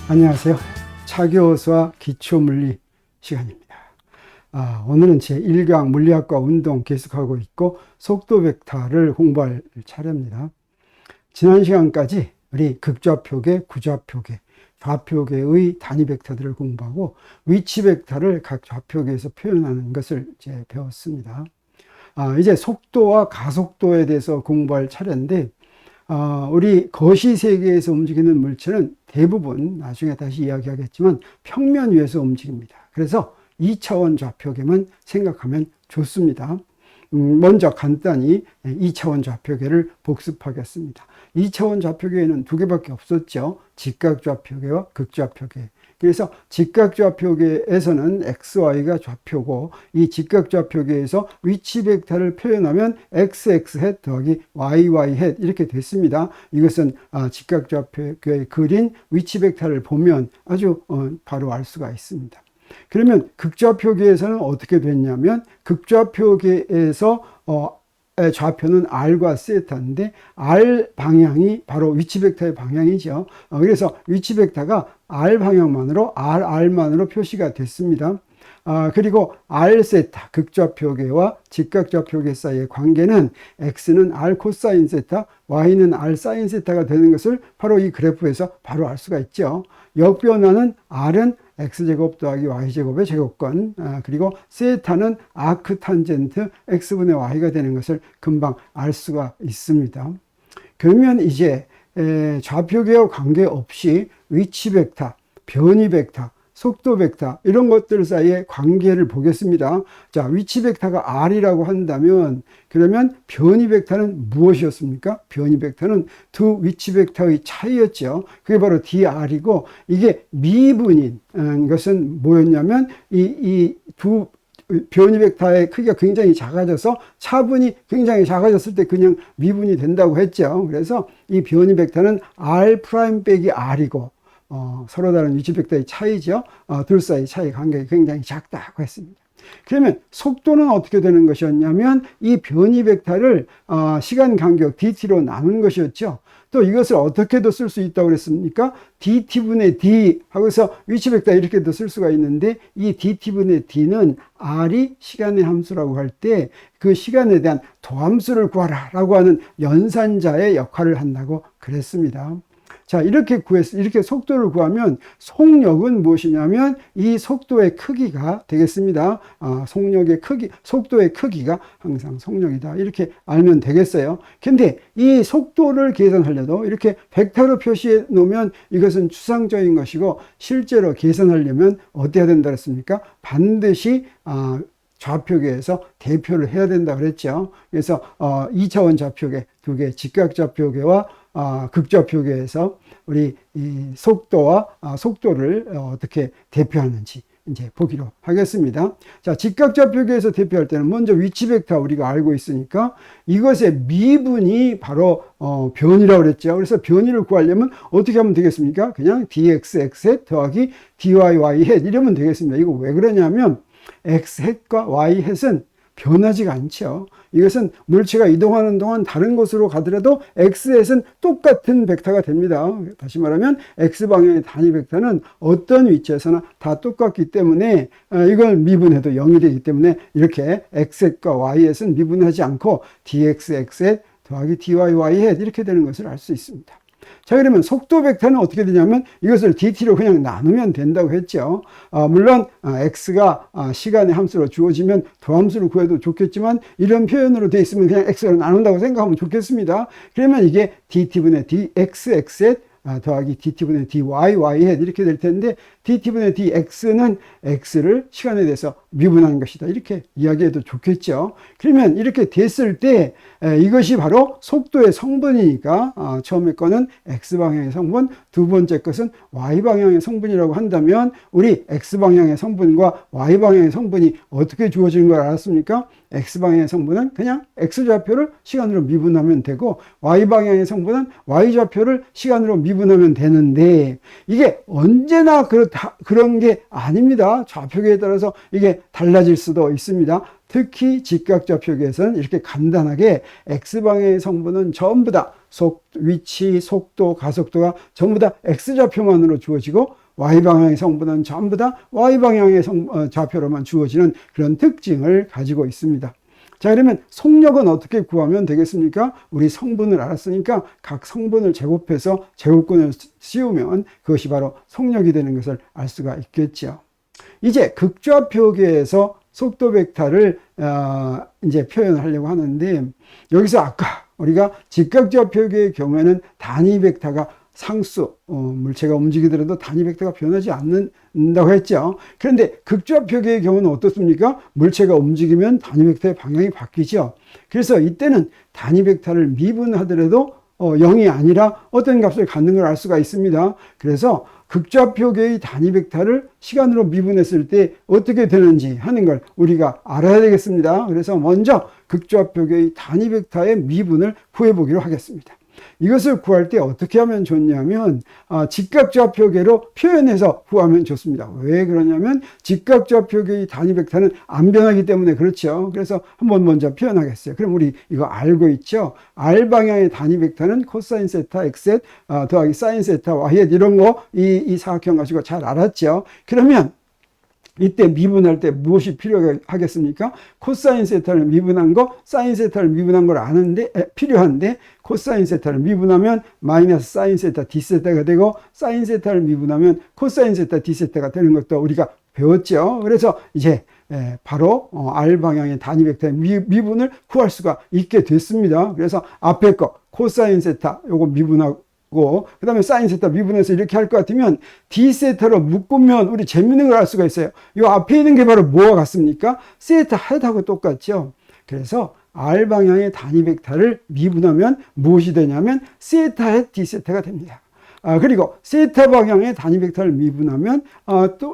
안녕하세요. 차교수와 기초물리 시간입니다. 오늘은 제1강 물리학과 운동 계속하고 있고 속도 벡터를 공부할 차례입니다. 지난 시간까지 우리 극좌표계, 구좌표계, 좌표계의 단위 벡터들을 공부하고 위치 벡터를 각 좌표계에서 표현하는 것을 이제 배웠습니다. 이제 속도와 가속도에 대해서 공부할 차례인데 우리 거시 세계에서 움직이는 물체는 대부분 나중에 다시 이야기하겠지만 평면 위에서 움직입니다. 그래서 2차원 좌표계만 생각하면 좋습니다. 먼저 간단히 2차원 좌표계를 복습하겠습니다. 2차원 좌표계에는 두 개밖에 없었죠. 직각좌표계와 극좌표계. 그래서 직각좌표계에서는 XY가 좌표고 이 직각좌표계에서 위치 벡터를 표현하면 XX 더하기 YY 이렇게 됐습니다. 이것은 직각좌표계에 그린 위치 벡터를 보면 아주 바로 알 수가 있습니다. 그러면 극좌표계에서는 어떻게 됐냐면 극좌표계에서 좌표는 R과 세타인데 R 방향이 바로 위치 벡터의 방향이죠. 그래서 위치 벡터가 R 방향만으로 RR만으로 표시가 됐습니다. 그리고 R 세타 극좌표계와 직각좌표계 사이의 관계는 X는 R 코사인 세타, Y는 R 사인 세타가 되는 것을 바로 이 그래프에서 바로 알 수가 있죠. 역변화는 R은 X제곱 더하기 Y제곱의 제곱권, 그리고 세타는 아크 탄젠트 X분의 Y가 되는 것을 금방 알 수가 있습니다. 그러면 이제 좌표계와 관계없이 위치 벡터, 변이 벡터, 속도 벡터 이런 것들 사이의 관계를 보겠습니다. 자, 위치 벡터가 R이라고 한다면 그러면 변이 벡터는 무엇이었습니까? 변이 벡터는 두 위치 벡터의 차이였죠. 그게 바로 dr이고 이게 미분인 것은 뭐였냐면 이 두 변이 벡터의 크기가 굉장히 작아져서 차분이 굉장히 작아졌을 때 그냥 미분이 된다고 했죠. 그래서 이 변이 벡터는 R 프라임 빼기 R이고 서로 다른 위치 벡터의 차이죠. 둘 사이 차이 간격이 굉장히 작다고 했습니다. 그러면 속도는 어떻게 되는 것이었냐면 이 변이 벡터를 시간 간격 dt로 나눈 것이었죠. 또 이것을 어떻게도 쓸 수 있다고 그랬습니까? dt분의 d 하고서 위치 벡터 이렇게도 쓸 수가 있는데 이 dt분의 d는 r이 시간의 함수라고 할 때 그 시간에 대한 도함수를 구하라 라고 하는 연산자의 역할을 한다고 그랬습니다. 자, 이렇게 속도를 구하면 속력은 무엇이냐면 이 속도의 크기가 되겠습니다. 속도의 크기가 항상 속력이다. 이렇게 알면 되겠어요. 근데 이 속도를 계산하려도 이렇게 벡터로 표시해 놓으면 이것은 추상적인 것이고 실제로 계산하려면 어떻게 해야 된다 그랬습니까? 반드시 좌표계에서 대표를 해야 된다 그랬죠. 그래서 2차원 좌표계 두 개, 직각좌표계와 극좌표계에서 우리 이 속도를 어떻게 대표하는지 이제 보기로 하겠습니다. 자, 직각좌표계에서 대표할 때는 먼저 위치 벡터 우리가 알고 있으니까 이것의 미분이 바로 변이라고 그랬죠. 그래서 변이를 구하려면 어떻게 하면 되겠습니까? 그냥 dxx 더하기 dyy 이러면 되겠습니다. 이거 왜 그러냐면 x-과 y-은 변하지가 않죠. 이것은 물체가 이동하는 동안 다른 곳으로 가더라도 x-은 똑같은 벡터가 됩니다. 다시 말하면 x방향의 단위 벡터는 어떤 위치에서나 다 똑같기 때문에 이걸 미분해도 0이 되기 때문에 이렇게 x-과 y-은 미분하지 않고 dx-x 더하기 dyy 이렇게 되는 것을 알 수 있습니다. 자, 그러면 속도 벡터는 어떻게 되냐면 이것을 dt로 그냥 나누면 된다고 했죠. 물론 x가 시간의 함수로 주어지면 도함수를 구해도 좋겠지만 이런 표현으로 되어 있으면 그냥 x로 나눈다고 생각하면 좋겠습니다. 그러면 이게 dt분의 dxx 더하기 dt분의 dyy 이렇게 될 텐데 dt분의 dx는 x를 시간에 대해서 미분하는 것이다. 이렇게 이야기해도 좋겠죠. 그러면 이렇게 됐을 때 이것이 바로 속도의 성분이니까 처음에 거는 x방향의 성분, 두 번째 것은 y방향의 성분이라고 한다면 우리 x방향의 성분과 y방향의 성분이 어떻게 주어지는 걸 알았습니까? x방향의 성분은 그냥 x좌표를 시간으로 미분하면 되고 y방향의 성분은 y좌표를 시간으로 미분하면 되는데 이게 언제나 그런 게 아닙니다. 좌표계에 따라서 이게 달라질 수도 있습니다. 특히 직각좌표계에서는 이렇게 간단하게 X방향의 성분은 전부 다 위치, 속도, 가속도가 전부 다 X좌표만으로 주어지고 Y방향의 성분은 전부 다 Y방향의 좌표로만 주어지는 그런 특징을 가지고 있습니다. 자, 그러면 속력은 어떻게 구하면 되겠습니까? 우리 성분을 알았으니까 각 성분을 제곱해서 제곱근을 씌우면 그것이 바로 속력이 되는 것을 알 수가 있겠죠. 이제 극좌표계에서 속도 벡터를 이제 표현하려고 하는데, 여기서 아까 우리가 직각좌표계의 경우에는 단위 벡터가 상수, 물체가 움직이더라도 단위 벡터가 변하지 않는다고 했죠. 그런데 극좌표계의 경우는 어떻습니까? 물체가 움직이면 단위 벡터의 방향이 바뀌죠. 그래서 이때는 단위 벡터를 미분하더라도 0이 아니라 어떤 값을 갖는 걸 알 수가 있습니다. 그래서 극좌표계의 단위 벡터를 시간으로 미분했을 때 어떻게 되는지 하는 걸 우리가 알아야 되겠습니다. 그래서 먼저 극좌표계의 단위 벡터의 미분을 구해보기로 하겠습니다. 이것을 구할 때 어떻게 하면 좋냐면 직각좌표계로 표현해서 구하면 좋습니다. 왜 그러냐면 직각좌표계의 단위 벡터는 안 변하기 때문에 그렇죠. 그래서 한번 먼저 표현하겠어요. 그럼 우리 이거 알고 있죠? R방향의 단위 bek타는 코사인 세타 X에 더하기 사인 세타 Y에 이런 거 이 사각형 가지고 잘 알았죠? 그러면 이때 미분할 때 무엇이 필요하겠습니까? 코사인 세타를 미분한 거, 사인 세타를 미분한 걸 아는데, 필요한데, 코사인 세타를 미분하면 마이너스 사인 세타 D 세타가 되고, 사인 세타를 미분하면 코사인 세타 D 세타가 되는 것도 우리가 배웠죠. 그래서 이제 바로 R 방향의 단위 벡터의 미분을 구할 수가 있게 됐습니다. 그래서 앞에 거 코사인 세타 요거 미분하고 그 다음에 사인 세타 미분해서 이렇게 할 것 같으면 D 세타로 묶으면 우리 재밌는 걸 알 수가 있어요. 이 앞에 있는 게 바로 뭐와 같습니까? 세타 헤드하고 똑같죠. 그래서 R 방향의 단위 벡터를 미분하면 무엇이 되냐면 세타 헤드 D 세타가 됩니다. 그리고 세타 방향의 단위 벡터를 미분하면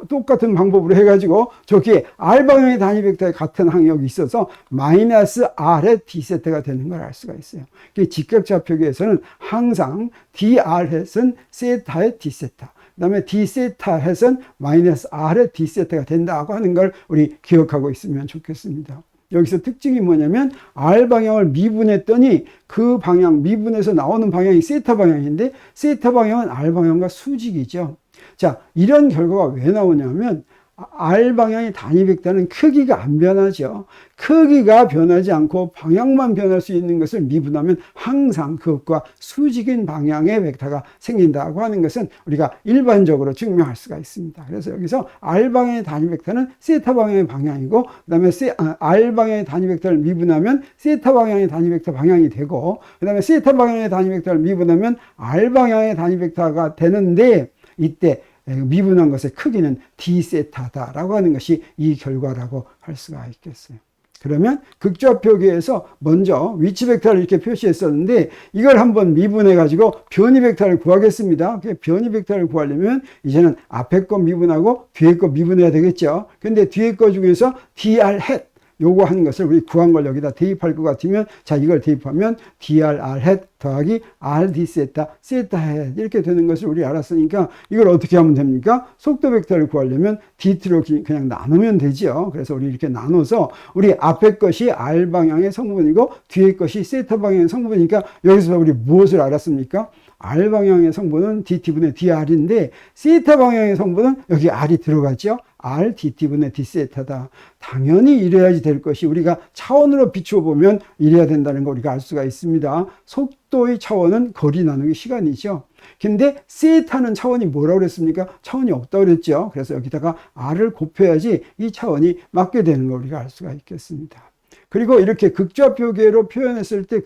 똑같은 방법으로 해가지고 저기에 R 방향의 단위 벡터에 같은 항역이 있어서 마이너스 R의 D 세타가 되는 걸 알 수가 있어요. 직각좌표계에서는 항상 DR 햇은 세타의 D 세타, 그 다음에 D 세타 햇은 마이너스 R의 D 세타가 된다고 하는 걸 우리 기억하고 있으면 좋겠습니다. 여기서 특징이 뭐냐면 R 방향을 미분했더니 그 방향, 미분해서 나오는 방향이 세타 방향인데 세타 방향은 R 방향과 수직이죠. 자, 이런 결과가 왜 나오냐면 R 방향의 단위 벡터는 크기가 안 변하죠. 크기가 변하지 않고 방향만 변할 수 있는 것을 미분하면 항상 그것과 수직인 방향의 벡터가 생긴다고 하는 것은 우리가 일반적으로 증명할 수가 있습니다. 그래서 여기서 R 방향의 단위 벡터는 세타 방향의 방향이고, 그 다음에 R 방향의 단위 벡터를 미분하면 세타 방향의 단위 벡터 방향이 되고, 그 다음에 세타 방향의 단위 벡터를 미분하면 R 방향의 단위 벡터가 되는데, 이때 미분한 것의 크기는 D 세타다라고 하는 것이 이 결과라고 할 수가 있겠어요. 그러면 극좌표계에서 먼저 위치 벡터를 이렇게 표시했었는데 이걸 한번 미분해 가지고 변이 벡터를 구하겠습니다. 변이 벡터를 구하려면 이제는 앞에 거 미분하고 뒤에 거 미분해야 되겠죠. 근데 뒤에 거 중에서 dr 햇 요거 하는 것을 우리 구한 걸 여기다 대입할 것 같으면, 자, 이걸 대입하면 dr r 햇 더하기 r d 세타 세타 햇 이렇게 되는 것을 우리 알았으니까 이걸 어떻게 하면 됩니까? 속도 벡터를 구하려면 dt 그냥 나누면 되죠. 그래서 우리 이렇게 나눠서 우리 앞에 것이 r 방향의 성분이고 뒤에 것이 세타 방향의 성분이니까 여기서 우리 무엇을 알았습니까? R 방향의 성분은 dt분의 dr인데 세타 방향의 성분은 여기 r이 들어가죠. r dt분의 d 세타다. 당연히 이래야지 될 것이 우리가 차원으로 비추어 보면 이래야 된다는 거 우리가 알 수가 있습니다. 속도의 차원은 거리 나누기 시간이죠. 근데 세타는 차원이 뭐라고 그랬습니까? 차원이 없다고 그랬죠. 그래서 여기다가 r을 곱해야지 이 차원이 맞게 되는 걸 우리가 알 수가 있겠습니다. 그리고 이렇게 극좌표계로 표현했을 때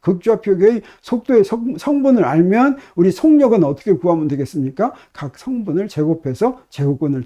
극좌표계의 속도의 성분을 알면 우리 속력은 어떻게 구하면 되겠습니까? 각 성분을 제곱해서 제곱근을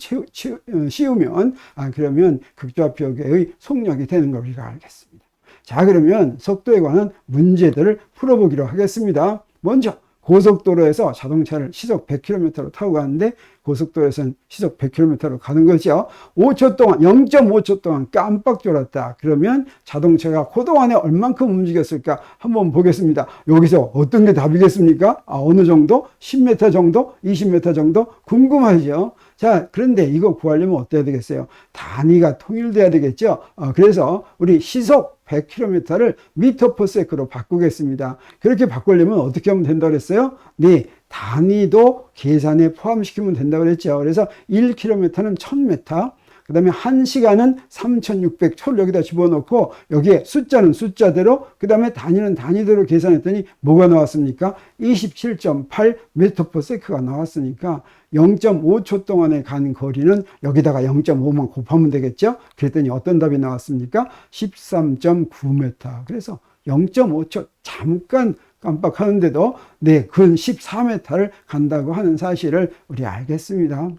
씌우면 그러면 극좌표계의 속력이 되는 걸 우리가 알겠습니다. 자, 그러면 속도에 관한 문제들을 풀어보기로 하겠습니다. 먼저 고속도로에서 자동차를 시속 100km로 타고 가는데 고속도로에서는 시속 100km로 가는 거죠. 5초 동안, 0.5초 동안 깜빡 졸았다. 그러면 자동차가 그동안에 얼만큼 움직였을까 한번 보겠습니다. 여기서 어떤 게 답이겠습니까? 어느 정도? 10m 정도? 20m 정도? 궁금하죠? 자, 그런데 이거 구하려면 어때야 되겠어요? 단위가 통일돼야 되겠죠? 그래서 우리 시속 100km를 m/s로 바꾸겠습니다. 그렇게 바꾸려면 어떻게 하면 된다고 그랬어요? 네, 단위도 계산에 포함시키면 된다고 그랬죠. 그래서 1km는 1000m, 그 다음에 1시간은 3600초를 여기다 집어넣고 여기에 숫자는 숫자대로, 그 다음에 단위는 단위대로 계산했더니 뭐가 나왔습니까? 27.8ms가 나왔으니까 0.5초 동안에 간 거리는 여기다가 0.5만 곱하면 되겠죠? 그랬더니 어떤 답이 나왔습니까? 13.9m. 그래서 0.5초 잠깐 깜빡하는데도 네, 근 14m를 간다고 하는 사실을 우리 알겠습니다.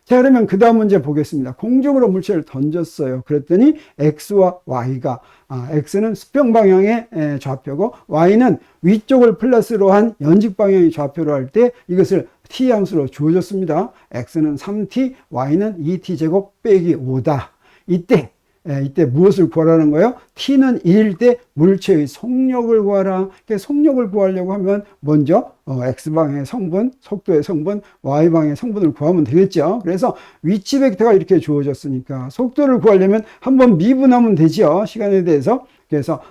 자, 그러면 그 다음 문제 보겠습니다. 공중으로 물체를 던졌어요. 그랬더니 X와 Y가, X는 수평 방향의 좌표고 Y는 위쪽을 플러스로 한 연직 방향의 좌표로 할 때 이것을 t 함수로 주어졌습니다. X는 3t, Y는 2t 제곱 빼기 5다. 이때 무엇을 구하라는 거예요? t는 1일 때 물체의 속력을 구하라. 속력을 구하려고 하면 먼저 x방향의 성분, 속도의 성분, y방향의 성분을 구하면 되겠죠. 그래서 위치 벡터가 이렇게 주어졌으니까 속도를 구하려면 한번 미분하면 되죠. 시간에 대해서. 그래서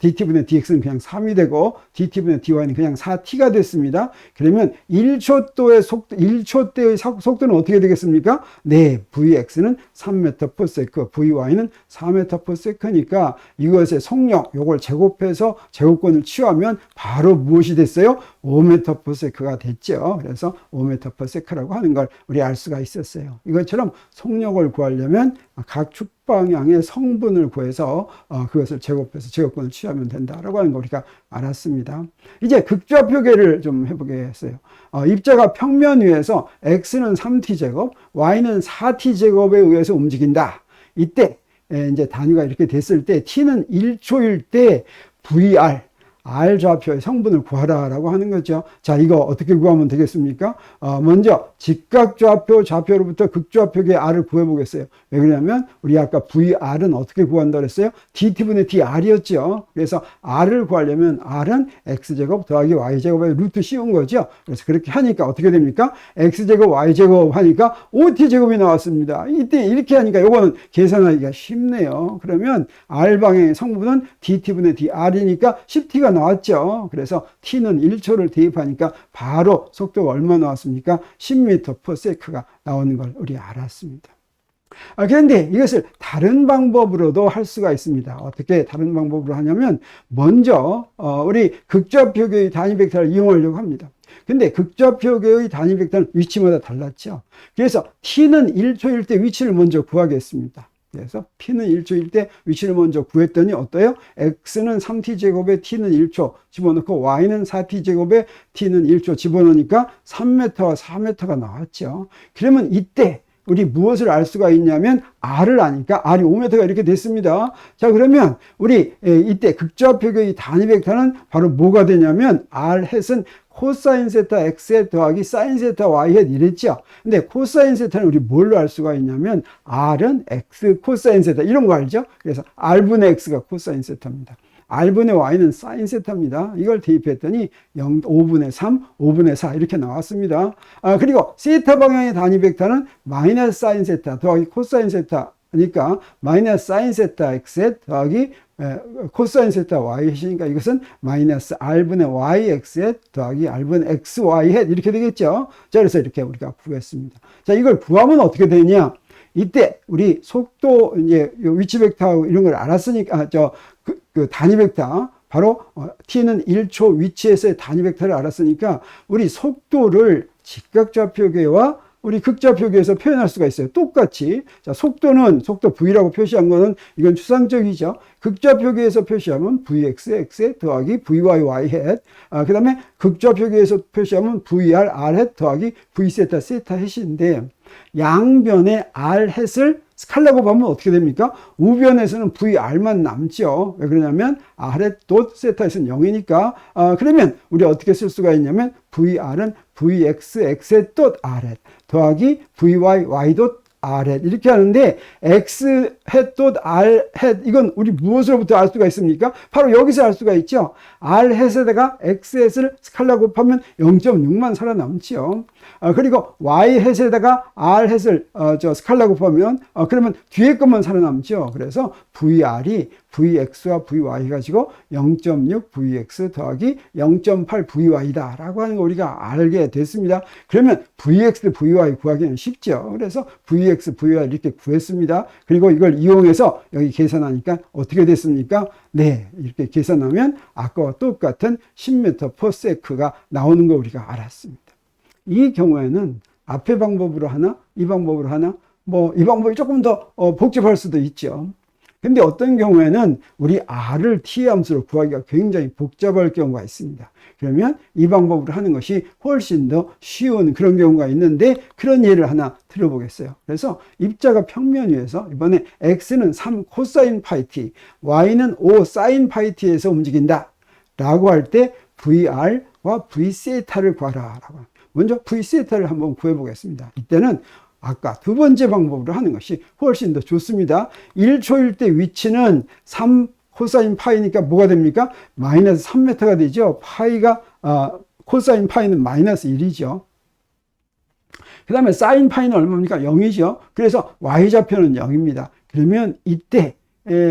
dt분의 dx는 그냥 3이 되고 dt분의 dy는 그냥 4t가 됐습니다. 그러면 1초 때의 속도는 어떻게 되겠습니까? 네, vx는 3m/s, vy는 4m/s니까 이것의 속력, 요걸 제곱해서 제곱권을 취하면 바로 무엇이 됐어요? 5m/s가 됐죠. 그래서 5m/s라고 하는 걸 우리 알 수가 있었어요. 이것처럼 속력을 구하려면 각 축방향의 성분을 구해서 그것을 제곱해서 제곱권을 취하면 된다라고 하는 걸 우리가 알았습니다. 이제 극좌표계를 좀 해보겠어요. 입자가 평면 위에서 x는 3t제곱, y는 4t제곱에 의해서 움직인다. 이때 이제 단위가 이렇게 됐을 때 t는 1초일 때 VR, R 좌표의 성분을 구하라라고 하는 거죠. 자, 이거 어떻게 구하면 되겠습니까? 먼저 직각 좌표로부터 극좌표의 R을 구해보겠어요. 왜 그러냐면 우리 아까 VR은 어떻게 구한다 그랬어요? dt분의 dr이었죠. 그래서 R을 구하려면 R은 x제곱 더하기 y제곱의 루트 씌운 거죠. 그래서 그렇게 하니까 어떻게 됩니까? x제곱 y제곱 하니까 5t제곱이 나왔습니다. 이때 이렇게 하니까 요거는 계산하기가 쉽네요. 그러면 R방향의 성분은 dt분의 dr이니까 10t가 나왔죠. 그래서 t는 1초를 대입하니까 바로 속도가 얼마 나왔습니까? 10m/s가 나오는 걸 우리 알았습니다. 그런데 이것을 다른 방법으로도 할 수가 있습니다. 어떻게 다른 방법으로 하냐면 먼저 우리 극좌표계의 단위 벡터를 이용하려고 합니다. 근데 극좌표계의 단위 벡터는 위치마다 달랐죠. 그래서 t는 1초일 때 위치를 먼저 구하겠습니다. 그래서 p는 1초일 때 위치를 먼저 구했더니 어때요? x는 3t제곱에 t는 1초 집어넣고 y는 4t제곱에 t는 1초 집어넣으니까 3m와 4m가 나왔죠. 그러면 이때 우리 무엇을 알 수가 있냐면 R을 아니까 R이 5m가 이렇게 됐습니다. 자, 그러면 우리 이때 극좌표계의 단위 벡터는 바로 뭐가 되냐면 R 햇은 코사인 세타 x 더하기 사인 세타 y 이랬죠. 근데 코사인 세타는 우리 뭘로 알 수가 있냐면 R은 x 코사인 세타 이런 거 알죠? 그래서 R분의 x가 코사인 세타입니다. R분의 Y는 사인 세타입니다. 이걸 대입했더니 5분의 3, 5분의 4 이렇게 나왔습니다. 그리고 세타 방향의 단위 벡터는 마이너스 사인 세타 더하기 코사인 세타 그러니까 마이너스 사인 세타 x 더하기 코사인 세타 y니까 이것은 마이너스 r분의 yx 더하기 r분의 xy 이렇게 되겠죠. 자, 그래서 이렇게 우리가 구했습니다. 자, 이걸 구하면 어떻게 되냐? 이때 우리 속도 이제 위치 벡터 이런 걸 알았으니까 그 단위 벡터 바로 t는 1초 위치에서의 단위 벡터를 알았으니까 우리 속도를 직각좌표계와 우리 극좌표계에서 표현할 수가 있어요. 똑같이. 자, 속도는 속도 v라고 표시한 거는 이건 추상적이죠. 극좌표계에서 표시하면 vx, x 더하기 vy, y 그 다음에 극좌표계에서 표시하면 vr, r 더하기 v 세타, 세타 햇인데 양변의 r 햇을 스칼라 곱하면 어떻게 됩니까? 우변에서는 VR만 남죠. 왜 그러냐면 R의 돗 세타에서는 0이니까. 그러면 우리 어떻게 쓸 수가 있냐면 VR은 VX, X의 돗 R의 더하기 VY, Y 돗 R 햇 이렇게 하는데 X 햇 또 R 햇 이건 우리 무엇으로부터 알 수가 있습니까? 바로 여기서 알 수가 있죠. R 햇에다가 X 햇을 스칼라 곱하면 0.6만 살아남지요. 그리고 Y 햇에다가 R 햇을 스칼라 곱하면 그러면 뒤에 것만 살아남죠. 그래서 VR이 VX와 VY 가지고 0.6 VX 더하기 0.8 VY다 라고 하는 거 우리가 알게 됐습니다. 그러면 VX, VY 구하기는 쉽죠. 그래서 VX, VY 이렇게 구했습니다. 그리고 이걸 이용해서 여기 계산하니까 어떻게 됐습니까? 네, 이렇게 계산하면 아까와 똑같은 10m/s가 나오는 거 우리가 알았습니다. 이 경우에는 앞의 방법으로 하나, 이 방법으로 하나, 이 방법이 조금 더 복잡할 수도 있죠. 근데 어떤 경우에는 우리 R을 T의 함수로 구하기가 굉장히 복잡할 경우가 있습니다. 그러면 이 방법으로 하는 것이 훨씬 더 쉬운 그런 경우가 있는데 그런 예를 하나 들어보겠어요. 그래서 입자가 평면 위에서 이번에 X는 3 코사인 파이 T, Y는 5 사인 파이 T에서 움직인다 라고 할 때 VR과 V세타를 구하라 라고. 먼저 V세타를 한번 구해보겠습니다. 이때는 아까 두 번째 방법으로 하는 것이 훨씬 더 좋습니다. 1초일 때 위치는 3 코사인 파이니까 뭐가 됩니까? 마이너스 3m가 되죠. 코사인 파이는 마이너스 1이죠. 그 다음에 사인 파이는 얼마입니까? 0이죠. 그래서 y좌표는 0입니다. 그러면 이때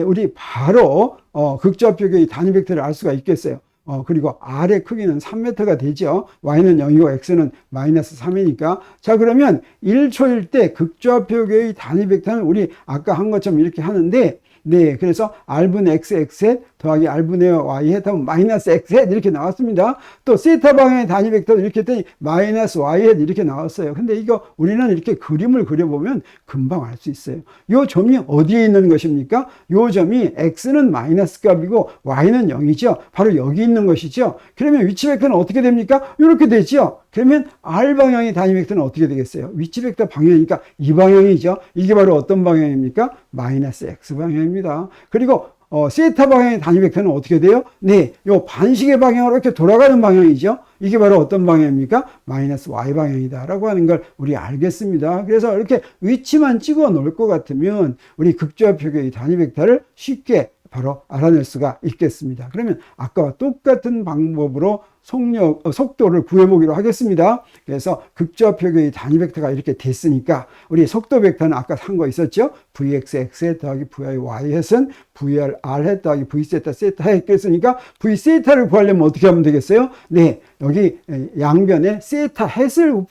우리 바로 극좌표계의 단위 벡터를 알 수가 있겠어요. 그리고 R의 크기는 3m가 되죠. Y는 0이고 X는 마이너스 3이니까. 자, 그러면 1초일 때 극좌표계의 단위 벡터는 우리 아까 한 것처럼 이렇게 하는데, 네, 그래서 R분의 X, X햇 더하기 R분의 Y햇 하면 마이너스 X햇 이렇게 나왔습니다. 또 세타 방향의 단위 벡터도 이렇게 했더니 마이너스 Y햇 이렇게 나왔어요. 근데 이거 우리는 이렇게 그림을 그려보면 금방 알 수 있어요. 요 점이 어디에 있는 것입니까? 요 점이 X는 마이너스 값이고 Y는 0이죠. 바로 여기 있는 것이죠. 그러면 위치 벡터는 어떻게 됩니까? 이렇게 되죠. 그러면 R 방향의 단위 벡터는 어떻게 되겠어요? 위치 벡터 방향이니까 이 방향이죠. 이게 바로 어떤 방향입니까? 마이너스 X 방향입니다. 그리고 세타 방향의 단위 벡터는 어떻게 돼요? 네, 요 반시계 방향으로 이렇게 돌아가는 방향이죠. 이게 바로 어떤 방향입니까? 마이너스 Y 방향이다 라고 하는 걸 우리 알겠습니다. 그래서 이렇게 위치만 찍어 놓을 것 같으면 우리 극좌표계의 단위 벡터를 쉽게 바로 알아낼 수가 있겠습니다. 그러면 아까와 똑같은 방법으로 속도를 구해보기로 하겠습니다. 그래서 극좌표계의 단위 벡터가 이렇게 됐으니까 우리 속도 벡터는 아까 한 거 있었죠? Vx, X햇 더하기 Vy, Y햇은 VR, R햇 더하기 V세타, 세타햇 했으니까 V세타를 구하려면 어떻게 하면 되겠어요? 네, 여기 양변에 세타 햇을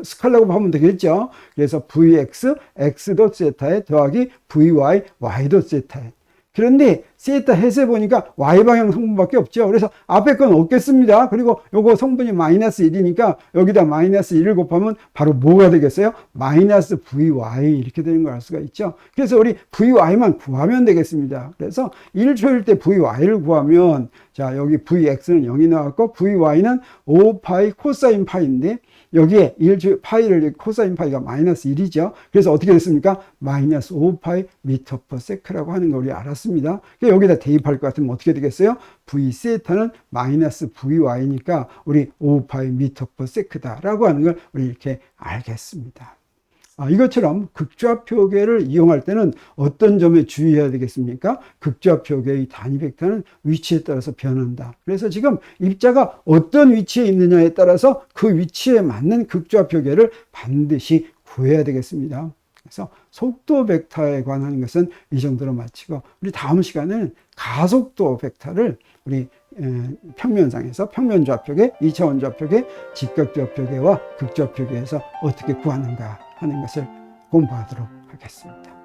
스칼라 곱하면 되겠죠? 그래서 Vx, X도 세타햇 더하기 Vy, Y도 세타햇. 그런데 세타 햇에 보니까 Y방향 성분밖에 없죠. 그래서 앞에 건 없겠습니다. 그리고 요거 성분이 마이너스 1이니까 여기다 마이너스 1을 곱하면 바로 뭐가 되겠어요? 마이너스 VY 이렇게 되는 걸 알 수가 있죠. 그래서 우리 VY만 구하면 되겠습니다. 그래서 1초일 때 VY를 구하면 자, 여기 VX는 0이 나왔고 VY는 5파이 코사인 파이인데 여기에 1주 파이를 코사인 파이가 마이너스 1이죠. 그래서 어떻게 됐습니까? 마이너스 5파이 미터 퍼 세크라고 하는 걸 우리 알았습니다. 여기다 대입할 것 같으면 어떻게 되겠어요? V 세타는 마이너스 VY니까 우리 5파이 미터 퍼 세크다라고 하는 걸 우리 이렇게 알겠습니다. 이것처럼 극좌표계를 이용할 때는 어떤 점에 주의해야 되겠습니까? 극좌표계의 단위 벡터는 위치에 따라서 변한다. 그래서 지금 입자가 어떤 위치에 있느냐에 따라서 그 위치에 맞는 극좌표계를 반드시 구해야 되겠습니다. 그래서 속도 벡터에 관한 것은 이 정도로 마치고 우리 다음 시간에는 가속도 벡터를 우리 평면상에서 평면좌표계, 2차원 좌표계, 직각좌표계와 극좌표계에서 어떻게 구하는가 하는 것을 공부하도록 하겠습니다.